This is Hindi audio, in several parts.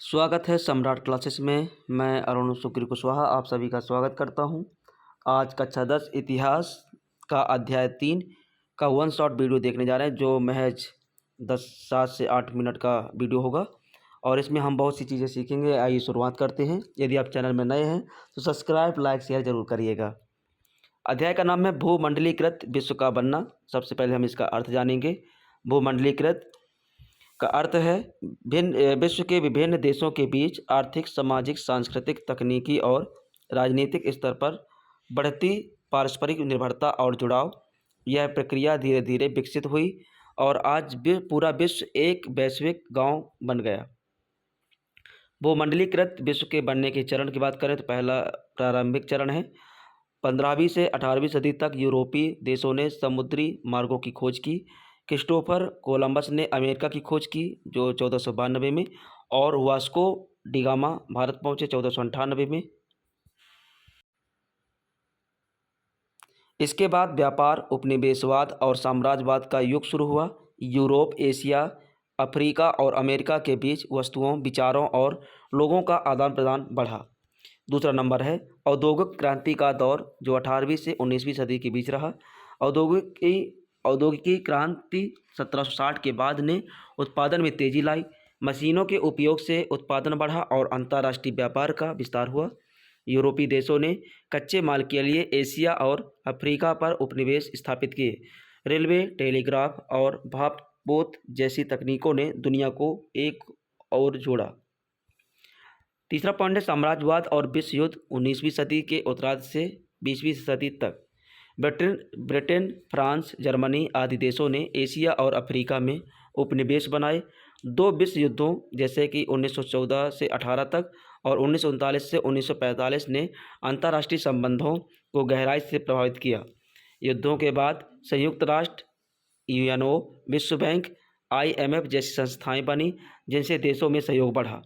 स्वागत है सम्राट क्लासेस में। मैं अरुण शुक्र कुशवाहा आप सभी का स्वागत करता हूं। आज कक्षा 10 इतिहास का अध्याय 3 का वन शॉट वीडियो देखने जा रहे हैं, जो महज 7 से 8 मिनट का वीडियो होगा और इसमें हम बहुत सी चीज़ें सीखेंगे। आइए शुरुआत करते हैं। यदि आप चैनल में नए हैं तो सब्सक्राइब, लाइक, शेयर जरूर करिएगा। अध्याय का नाम है भूमंडलीकृत विश्व का बनना। सबसे पहले हम इसका अर्थ जानेंगे। भूमंडलीकृत का अर्थ है विश्व के विभिन्न देशों के बीच आर्थिक, सामाजिक, सांस्कृतिक, तकनीकी और राजनीतिक स्तर पर बढ़ती पारस्परिक निर्भरता और जुड़ाव। यह प्रक्रिया धीरे धीरे विकसित हुई और आज पूरा विश्व एक वैश्विक गांव बन गया। भूमंडलीकृत विश्व के बनने के चरण की बात करें तो पहला प्रारंभिक चरण है। 15वीं से 18वीं सदी तक यूरोपीय देशों ने समुद्री मार्गों की खोज की। क्रिस्टोफर कोलंबस ने अमेरिका की खोज की जो 1492 में, और वास्को डिगामा भारत पहुंचे 1498 में। इसके बाद व्यापार, उपनिवेशवाद और साम्राज्यवाद का युग शुरू हुआ। यूरोप, एशिया, अफ्रीका और अमेरिका के बीच वस्तुओं, विचारों और लोगों का आदान प्रदान बढ़ा। दूसरा नंबर है औद्योगिक क्रांति का दौर, जो 18वीं से 19वीं सदी के बीच रहा। औद्योगिकी क्रांति 1760 के बाद ने उत्पादन में तेजी लाई। मशीनों के उपयोग से उत्पादन बढ़ा और अंतर्राष्ट्रीय व्यापार का विस्तार हुआ। यूरोपीय देशों ने कच्चे माल के लिए एशिया और अफ्रीका पर उपनिवेश स्थापित किए। रेलवे, टेलीग्राफ और भापपोत जैसी तकनीकों ने दुनिया को एक और जोड़ा। तीसरा पॉइंट है साम्राज्यवाद और विश्व युद्ध। 19वीं सदी के उत्तरार्ध से 20वीं सदी तक ब्रिटेन, फ्रांस, जर्मनी आदि देशों ने एशिया और अफ्रीका में उपनिवेश बनाए। दो विश्व युद्धों जैसे कि 1914 से 18 तक और 1939 से 1945 ने अंतर्राष्ट्रीय संबंधों को गहराई से प्रभावित किया। युद्धों के बाद संयुक्त राष्ट्र, यूएनओ, विश्व बैंक, IMF जैसी संस्थाएं बनी जिनसे देशों में सहयोग बढ़ा।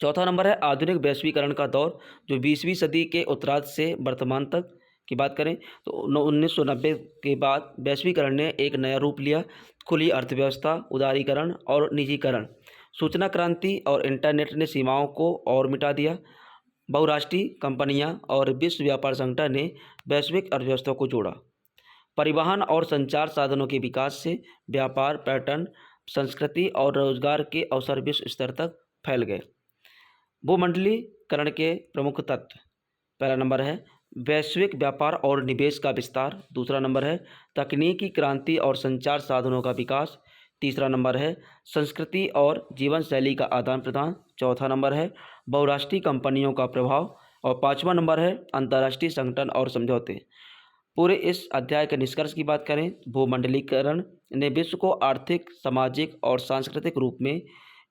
चौथा नंबर है आधुनिक वैश्वीकरण का दौर, जो 20वीं सदी के उत्तरार्ध से वर्तमान तक की बात करें तो 1990 के बाद वैश्वीकरण ने एक नया रूप लिया। खुली अर्थव्यवस्था, उदारीकरण और निजीकरण, सूचना क्रांति और इंटरनेट ने सीमाओं को और मिटा दिया। बहुराष्ट्रीय कंपनियां और विश्व व्यापार संगठन ने वैश्विक अर्थव्यवस्था को जोड़ा। परिवहन और संचार साधनों के विकास से व्यापार पैटर्न, संस्कृति और रोजगार के अवसर विश्व स्तर तक फैल गए। भूमंडलीकरण के प्रमुख तत्व, पहला नंबर है वैश्विक व्यापार और निवेश का विस्तार। दूसरा नंबर है तकनीकी क्रांति और संचार साधनों का विकास। तीसरा नंबर है संस्कृति और जीवन शैली का आदान प्रदान। चौथा नंबर है बहुराष्ट्रीय कंपनियों का प्रभाव और पांचवा नंबर है अंतर्राष्ट्रीय संगठन और समझौते। पूरे इस अध्याय के निष्कर्ष की बात करें, भूमंडलीकरण ने विश्व को आर्थिक, सामाजिक और सांस्कृतिक रूप में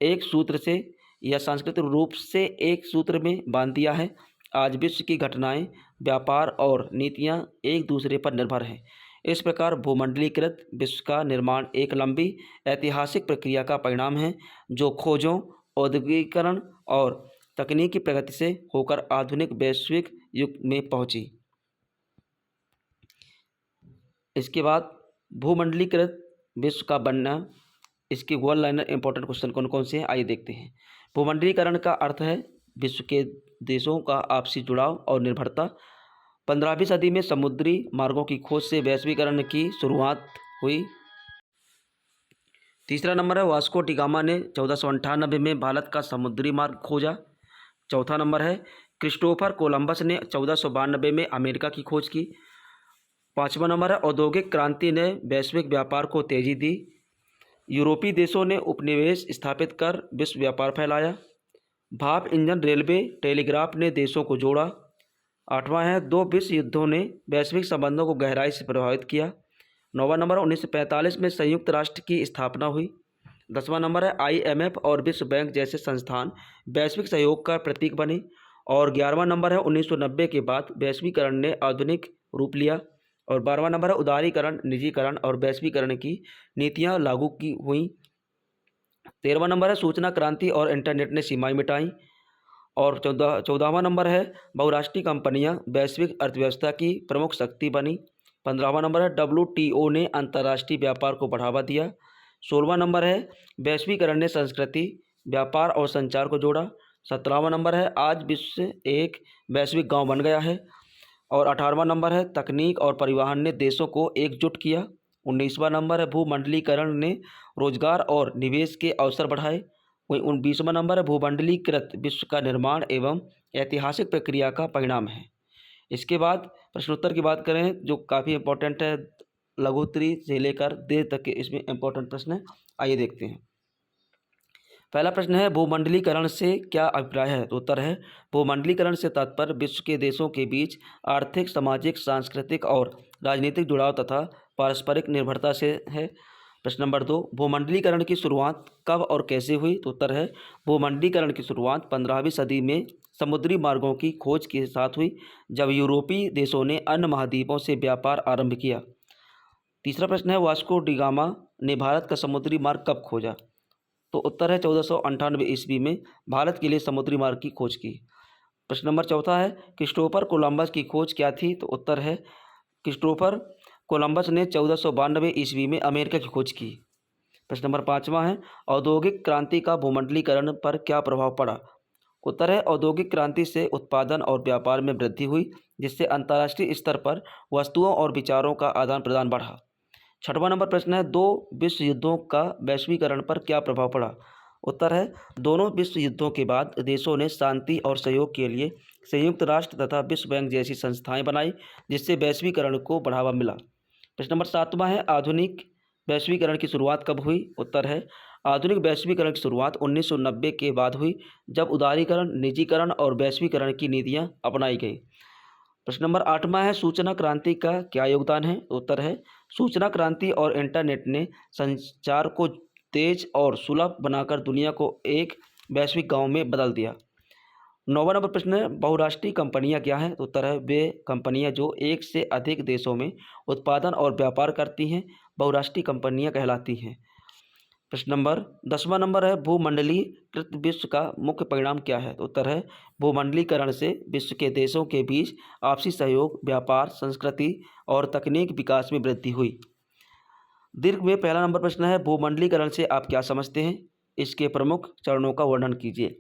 एक सूत्र से या सांस्कृतिक रूप से एक सूत्र में बांध दिया है। आज विश्व की घटनाएं, व्यापार और नीतियां एक दूसरे पर निर्भर हैं। इस प्रकार भूमंडलीकृत विश्व का निर्माण एक लंबी ऐतिहासिक प्रक्रिया का परिणाम है, जो खोजों, औद्योगिकीकरण और तकनीकी प्रगति से होकर आधुनिक वैश्विक युग में पहुंची। इसके बाद भूमंडलीकृत विश्व का बनना, इसके वन लाइनर इंपॉर्टेंट क्वेश्चन कौन कौन से हैं आइए देखते हैं। भूमंडलीकरण का अर्थ है विश्व के देशों का आपसी जुड़ाव और निर्भरता। 15वीं सदी में समुद्री मार्गों की खोज से वैश्वीकरण की शुरुआत हुई। तीसरा नंबर है वास्को डिगामा ने 1498 में भारत का समुद्री मार्ग खोजा। चौथा नंबर है क्रिस्टोफर कोलंबस ने 1492 में अमेरिका की खोज की। पाँचवा नंबर है औद्योगिक क्रांति ने वैश्विक व्यापार को तेजी दी। यूरोपीय देशों ने उपनिवेश स्थापित कर विश्व व्यापार फैलाया। भाप इंजन, रेलवे, टेलीग्राफ ने देशों को जोड़ा। आठवां है दो विश्व युद्धों ने वैश्विक संबंधों को गहराई से प्रभावित किया। नौवां नंबर 1945 में संयुक्त राष्ट्र की स्थापना हुई। 10वां नंबर है IMF और विश्व बैंक जैसे संस्थान वैश्विक सहयोग का प्रतीक बने। और 11वां नंबर है 1990 के बाद वैश्वीकरण ने आधुनिक रूप लिया। और 12वां नंबर है उदारीकरण, निजीकरण और वैश्वीकरण की नीतियां लागू की हुई। 13वां नंबर है सूचना क्रांति और इंटरनेट ने सीमाएं मिटाई। और 14वां नंबर है बहुराष्ट्रीय कंपनियां वैश्विक अर्थव्यवस्था की प्रमुख शक्ति बनी। 15वां नंबर है WTO ने अंतर्राष्ट्रीय व्यापार को बढ़ावा दिया। 16वां नंबर है वैश्वीकरण ने संस्कृति, व्यापार और संचार को जोड़ा। 17वां नंबर है आज विश्व एक वैश्विक गांव बन गया है। और 18वां नंबर है तकनीक और परिवहन ने देशों को एकजुट किया। 19वां नंबर है भूमंडलीकरण ने रोजगार और निवेश के अवसर बढ़ाए। वहीं 20वां नंबर है भूमंडलीकृत विश्व का निर्माण एवं ऐतिहासिक प्रक्रिया का परिणाम है। इसके बाद प्रश्नोत्तर की बात करें जो काफ़ी इंपॉर्टेंट है, लघुत्तरी से लेकर देर तक के इसमें इंपॉर्टेंट प्रश्न है। आइए देखते हैं। पहला प्रश्न है भूमंडलीकरण से क्या अभिप्राय है। तो उत्तर है भूमंडलीकरण से तात्पर्य विश्व के देशों के बीच आर्थिक, सामाजिक, सांस्कृतिक और राजनीतिक जुड़ाव तथा पारस्परिक निर्भरता से है। प्रश्न नंबर 2, भूमंडलीकरण की शुरुआत कब और कैसे हुई। तो उत्तर है भूमंडलीकरण की शुरुआत 15वीं सदी में समुद्री मार्गों की खोज के साथ हुई, जब यूरोपीय देशों ने अन्य महाद्वीपों से व्यापार आरंभ किया। तीसरा प्रश्न है वास्को डी गामा ने भारत का समुद्री मार्ग कब खोजा। तो उत्तर है 1498 ईस्वी में भारत के लिए समुद्री मार्ग की खोज की। प्रश्न नंबर 4 है क्रिस्टोफर कोलंबस की खोज क्या थी। तो उत्तर है क्रिस्टोफर कोलंबस ने 1492 ईस्वी में अमेरिका की खोज की। प्रश्न नंबर 5 है औद्योगिक क्रांति का भूमंडलीकरण पर क्या प्रभाव पड़ा। उत्तर है औद्योगिक क्रांति से उत्पादन और व्यापार में वृद्धि हुई, जिससे अंतर्राष्ट्रीय स्तर पर वस्तुओं और विचारों का आदान प्रदान बढ़ा। 6वां नंबर प्रश्न है दो विश्व युद्धों का वैश्वीकरण पर क्या प्रभाव पड़ा। उत्तर है दोनों विश्व युद्धों के बाद देशों ने शांति और सहयोग के लिए संयुक्त राष्ट्र तथा विश्व बैंक जैसी संस्थाएं बनाई, जिससे वैश्वीकरण को बढ़ावा मिला। प्रश्न नंबर 7 है आधुनिक वैश्वीकरण की शुरुआत कब हुई। उत्तर है आधुनिक वैश्वीकरण की शुरुआत 1990 के बाद हुई, जब उदारीकरण, निजीकरण और वैश्वीकरण की नीतियाँ अपनाई गई। प्रश्न नंबर 8 है सूचना क्रांति का क्या योगदान है। उत्तर है सूचना क्रांति और इंटरनेट ने संचार को तेज और सुलभ बनाकर दुनिया को एक वैश्विक गांव में बदल दिया। 9वां नंबर प्रश्न है बहुराष्ट्रीय कंपनियां क्या हैं। उत्तर है वे कंपनियां जो एक से अधिक देशों में उत्पादन और व्यापार करती हैं, बहुराष्ट्रीय कंपनियां कहलाती हैं। प्रश्न नंबर 10वां नंबर है भूमंडलीकृत विश्व का मुख्य परिणाम क्या है। तो उत्तर है भूमंडलीकरण से विश्व के देशों के बीच आपसी सहयोग, व्यापार, संस्कृति और तकनीक विकास में वृद्धि हुई। दीर्घ में पहला नंबर प्रश्न है भूमंडलीकरण से आप क्या समझते हैं, इसके प्रमुख चरणों का वर्णन कीजिए।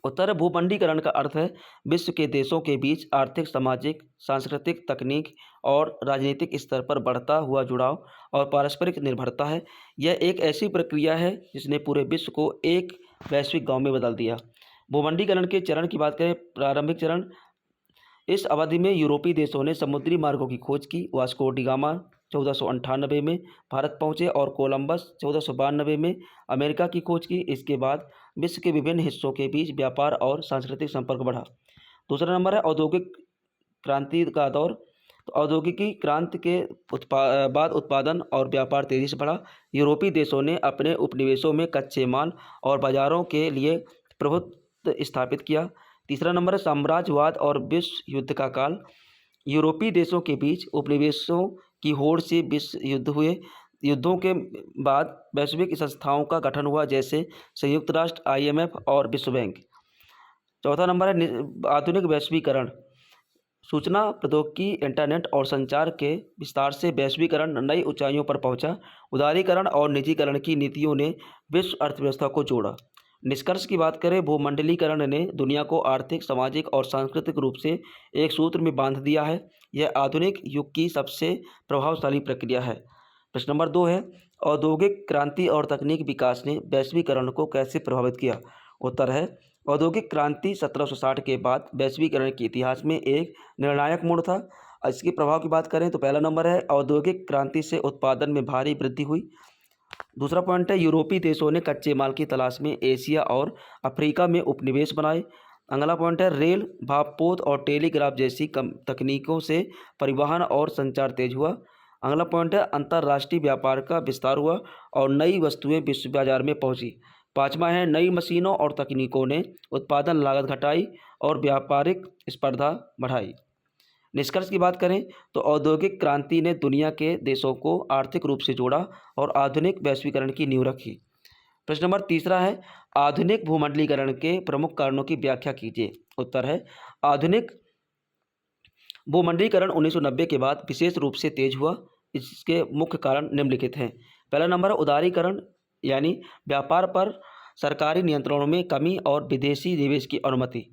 उत्तर भूमंडलीकरण का अर्थ है विश्व के देशों के बीच आर्थिक, सामाजिक, सांस्कृतिक, तकनीक और राजनीतिक स्तर पर बढ़ता हुआ जुड़ाव और पारस्परिक निर्भरता है। यह एक ऐसी प्रक्रिया है जिसने पूरे विश्व को एक वैश्विक गांव में बदल दिया। भूमंडलीकरण के चरण की बात करें, प्रारंभिक चरण, इस अवधि में यूरोपीय देशों ने समुद्री मार्गों की खोज की। वास्को डी गामा 1498 में भारत पहुंचे और कोलंबस 1492 में अमेरिका की खोज की। इसके बाद विश्व के विभिन्न हिस्सों के बीच व्यापार और सांस्कृतिक संपर्क बढ़ा। दूसरा नंबर है औद्योगिक क्रांति का दौर। तो औद्योगिकी क्रांति के बाद उत्पादन और व्यापार तेजी से बढ़ा। यूरोपीय देशों ने अपने उपनिवेशों में कच्चे माल और बाजारों के लिए प्रभुत्व स्थापित किया। तीसरा नंबर है साम्राज्यवाद और विश्व युद्ध का काल। यूरोपीय देशों के बीच उपनिवेशों की होड़ से विश्व युद्ध हुए। युद्धों के बाद वैश्विक संस्थाओं का गठन हुआ, जैसे संयुक्त राष्ट्र, IMF और विश्व बैंक। चौथा नंबर है आधुनिक वैश्वीकरण। सूचना प्रौद्योगिकी, इंटरनेट और संचार के विस्तार से वैश्वीकरण नई ऊंचाइयों पर पहुंचा। उदारीकरण और निजीकरण की नीतियों ने विश्व अर्थव्यवस्था को जोड़ा। निष्कर्ष की बात करें, भूमंडलीकरण ने दुनिया को आर्थिक, सामाजिक और सांस्कृतिक रूप से एक सूत्र में बांध दिया है। यह आधुनिक युग की सबसे प्रभावशाली प्रक्रिया है। प्रश्न नंबर 2 है औद्योगिक क्रांति और तकनीक विकास ने वैश्वीकरण को कैसे प्रभावित किया। उत्तर है औद्योगिक क्रांति 1760 के बाद वैश्वीकरण के इतिहास में एक निर्णायक मोड़ था। इसके प्रभाव की बात करें तो पहला नंबर है औद्योगिक क्रांति से उत्पादन में भारी वृद्धि हुई। दूसरा पॉइंट है यूरोपीय देशों ने कच्चे माल की तलाश में एशिया और अफ्रीका में उपनिवेश बनाए। अगला पॉइंट है रेल, भापपोत और टेलीग्राफ जैसी तकनीकों से परिवहन और संचार तेज हुआ। अगला पॉइंट है अंतर्राष्ट्रीय व्यापार का विस्तार हुआ और नई वस्तुएं विश्व बाजार में पहुंची। पाँचवा है नई मशीनों और तकनीकों ने उत्पादन लागत घटाई और व्यापारिक स्पर्धा बढ़ाई। निष्कर्ष की बात करें तो औद्योगिक क्रांति ने दुनिया के देशों को आर्थिक रूप से जोड़ा और आधुनिक वैश्वीकरण की नींव रखी। प्रश्न नंबर 3 है आधुनिक भूमंडलीकरण के प्रमुख कारणों की व्याख्या कीजिए। उत्तर है आधुनिक भूमंडलीकरण 1990 के बाद विशेष रूप से तेज हुआ। इसके मुख्य कारण निम्नलिखित हैं। पहला नंबर है उदारीकरण, यानी व्यापार पर सरकारी नियंत्रणों में कमी और विदेशी निवेश की अनुमति।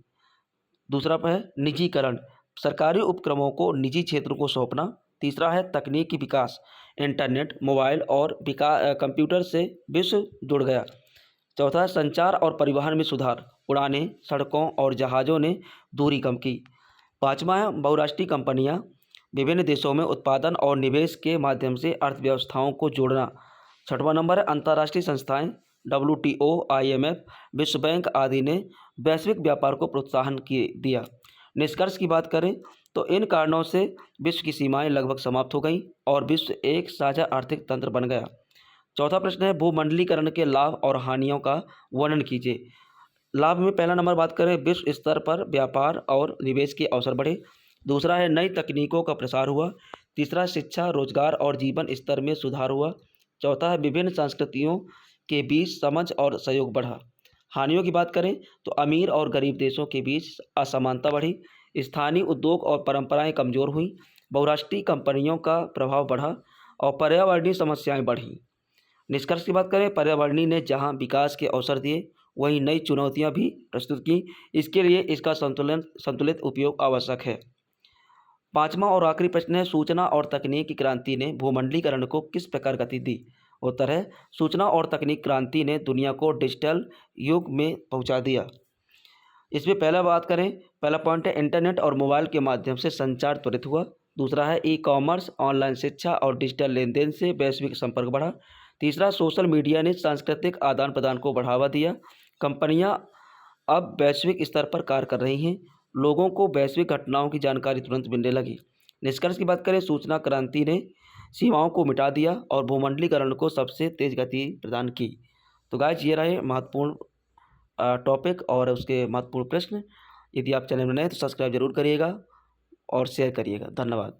दूसरा है निजीकरण, सरकारी उपक्रमों को निजी क्षेत्र को सौंपना। तीसरा है तकनीकी विकास, इंटरनेट, मोबाइल और कंप्यूटर से विश्व जुड़ गया। चौथा है संचार और परिवहन में सुधार, उड़ानें, सड़कों और जहाज़ों ने दूरी कम की। पाँचवा है बहुराष्ट्रीय कंपनियां विभिन्न देशों में उत्पादन और निवेश के माध्यम से अर्थव्यवस्थाओं को जोड़ना। छठवां नंबर है अंतर्राष्ट्रीय संस्थाएं, WTO, IMF, विश्व बैंक आदि ने वैश्विक व्यापार को प्रोत्साहन दिया। निष्कर्ष की बात करें तो इन कारणों से विश्व की सीमाएं लगभग समाप्त हो गईं और विश्व एक साझा आर्थिक तंत्र बन गया। चौथा प्रश्न है भूमंडलीकरण के लाभ और हानियों का वर्णन कीजिए। लाभ में पहला नंबर बात करें, विश्व स्तर पर व्यापार और निवेश के अवसर बढ़े। दूसरा है नई तकनीकों का प्रसार हुआ। तीसरा शिक्षा, रोजगार और जीवन स्तर में सुधार हुआ। चौथा है विभिन्न संस्कृतियों के बीच समझ और सहयोग बढ़ा। हानियों की बात करें तो अमीर और गरीब देशों के बीच असमानता बढ़ी, स्थानीय उद्योग और परंपराएं कमजोर हुई, बहुराष्ट्रीय कंपनियों का प्रभाव बढ़ा और पर्यावरणीय समस्याएं बढ़ीं। निष्कर्ष की बात करें, पर्यावरणीय ने जहां विकास के अवसर दिए वहीं नई चुनौतियां भी प्रस्तुत की। इसके लिए इसका संतुलित उपयोग आवश्यक है। पांचवा और आखिरी प्रश्न है, सूचना और तकनीक की क्रांति ने भूमंडलीकरण को किस प्रकार गति दी। उत्तर है सूचना और तकनीक क्रांति ने दुनिया को डिजिटल युग में पहुंचा दिया। इसमें पहला बात करें, पहला पॉइंट है इंटरनेट और मोबाइल के माध्यम से संचार त्वरित हुआ। दूसरा है ई-कॉमर्स, ऑनलाइन शिक्षा और डिजिटल लेन देन से वैश्विक संपर्क बढ़ा। तीसरा, सोशल मीडिया ने सांस्कृतिक आदान प्रदान को बढ़ावा दिया। कंपनियां अब वैश्विक स्तर पर कार्य कर रही हैं, लोगों को वैश्विक घटनाओं की जानकारी तुरंत मिलने लगी। निष्कर्ष की बात करें, सूचना क्रांति ने सीमाओं को मिटा दिया और भूमंडलीकरण को सबसे तेज गति प्रदान की। तो गाइस, ये रहे महत्वपूर्ण टॉपिक और उसके महत्वपूर्ण प्रश्न। यदि आप चैनल में नए तो सब्सक्राइब जरूर करिएगा और शेयर करिएगा। धन्यवाद।